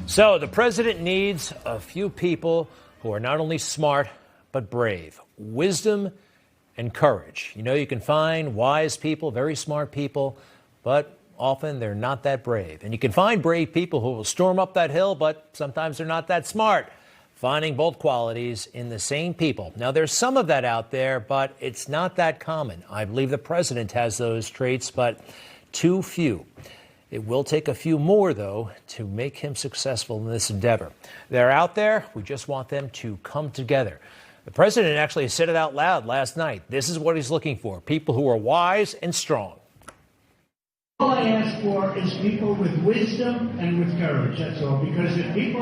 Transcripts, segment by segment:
So the president needs a few people who are not only smart, but brave. Wisdom and courage. You know, you can find wise people, very smart people, but often they're not that brave. And you can find brave people who will storm up that hill, but sometimes they're not that smart. Finding both qualities in the same people. Now, there's some of that out there, but it's not that common. I believe the president has those traits, but too few. It will take a few more, though, to make him successful in this endeavor. They're out there. We just want them to come together. The president actually said it out loud last night. This is what he's looking for, people who are wise and strong. All I ask for is people with wisdom and with courage, that's all. Because if people,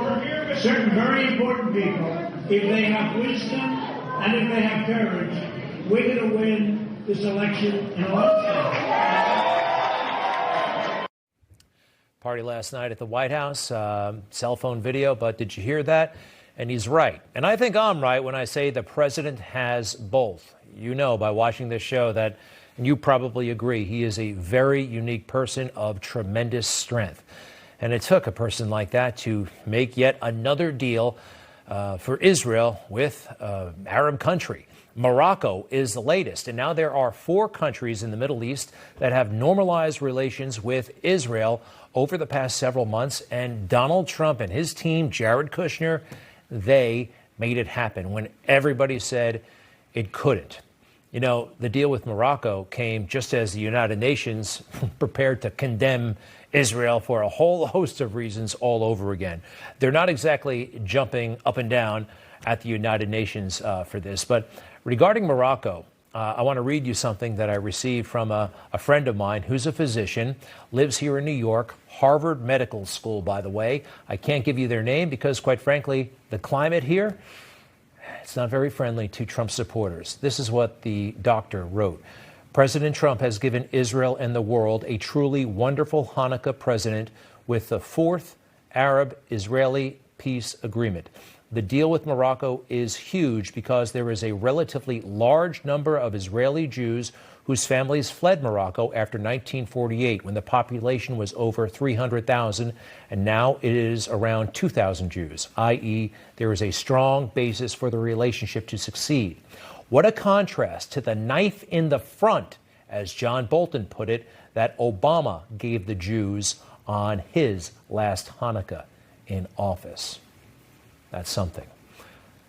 certain very important people, if they have wisdom and if they have courage, we're going to win this election in a landslide. Party last night at the White House, cell phone video, but did you hear that? And he's right. And I think I'm right when I say the president has both. You know by watching this show that, and you probably agree, he is a very unique person of tremendous strength. And it took a person like that to make yet another deal for Israel with Arab country. Morocco is the latest, and now there are 4 countries in the Middle East that have normalized relations with Israel over the past several months, and Donald Trump and his team, Jared Kushner, they made it happen when everybody said it couldn't. You know, the deal with Morocco came just as the United Nations prepared to condemn Israel for a whole host of reasons all over again. They're not exactly jumping up and down at the United Nations for this, but regarding Morocco, I want to read you something that I received from a friend of mine who's a physician, lives here in New York, Harvard Medical School, by the way. I can't give you their name because, quite frankly, the climate here, it's not very friendly to Trump supporters. This is what the doctor wrote. President Trump has given Israel and the world a truly wonderful Hanukkah present with the 4th Arab-Israeli peace agreement. The deal with Morocco is huge because there is a relatively large number of Israeli Jews whose families fled Morocco after 1948, when the population was over 300,000, and now it is around 2,000 Jews, i.e., there is a strong basis for the relationship to succeed. What a contrast to the knife in the front, as John Bolton put it, that Obama gave the Jews on his last Hanukkah in office. That's something.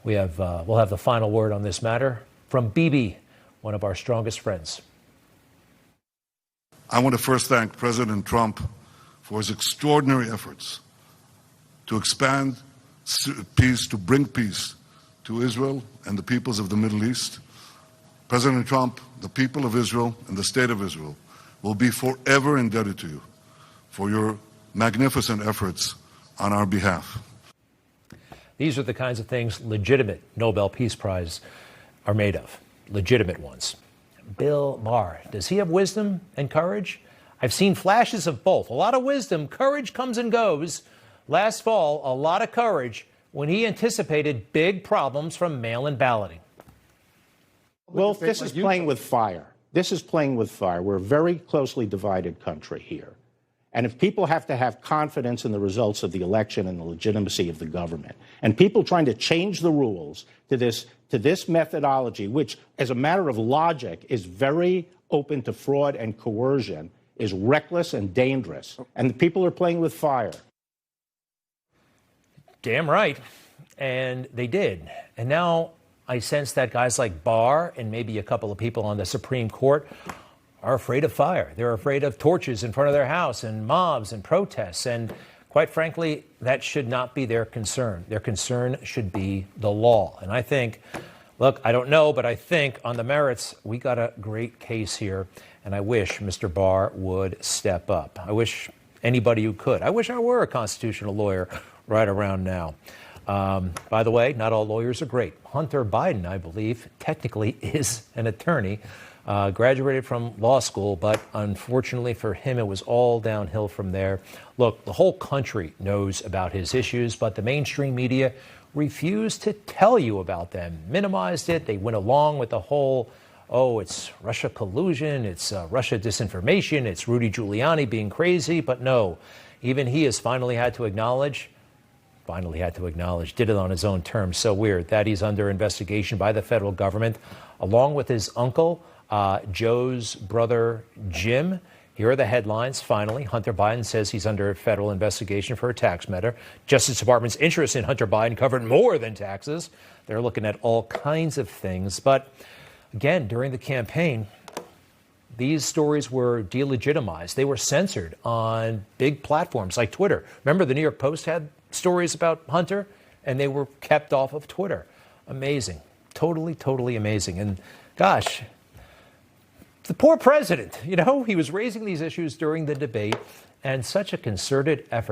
We'll have the final word on this matter from Bibi, one of our strongest friends. I want to first thank President Trump for his extraordinary efforts to expand peace, to bring peace to Israel and the peoples of the Middle East. President Trump, the people of Israel and the state of Israel will be forever indebted to you for your magnificent efforts on our behalf. These are the kinds of things legitimate Nobel Peace Prize are made of, legitimate ones. Bill Maher, does he have wisdom and courage? I've seen flashes of both. A lot of wisdom, courage comes and goes. Last fall, a lot of courage when he anticipated big problems from mail-in balloting. Well, this is playing with fire. This is playing with fire. We're a very closely divided country here. And if people have to have confidence in the results of the election and the legitimacy of the government, and people trying to change the rules to this methodology, which, as a matter of logic, is very open to fraud and coercion, is reckless and dangerous. And the people are playing with fire. Damn right. And they did. And now I sense that guys like Barr and maybe a couple of people on the Supreme Court are afraid of fire. They're afraid of torches in front of their house and mobs and protests. And quite frankly, that should not be their concern. Their concern should be the law. And I think, look, I don't know, but I think on the merits, we got a great case here. And I wish Mr. Barr would step up. I wish anybody who could. I wish I were a constitutional lawyer right around now. By the way, not all lawyers are great. Hunter Biden, I believe, technically is an attorney. Graduated from law school, but unfortunately for him, it was all downhill from there. Look, the whole country knows about his issues, but the mainstream media refused to tell you about them, minimized it. They went along with the whole, oh, it's Russia collusion, it's Russia disinformation, it's Rudy Giuliani being crazy. But no, even he has finally had to acknowledge finally had to acknowledge, did it on his own terms. So weird that he's under investigation by the federal government, along with his uncle, Joe's brother, Jim. Here are the headlines. Finally, Hunter Biden says he's under federal investigation for a tax matter. Justice Department's interest in Hunter Biden covered more than taxes. They're looking at all kinds of things. But again, during the campaign, these stories were delegitimized. They were censored on big platforms like Twitter. Remember, the New York Post had stories about Hunter, and they were kept off of Twitter. Amazing. Totally, totally amazing. And gosh, the poor president, he was raising these issues during the debate, and such a concerted effort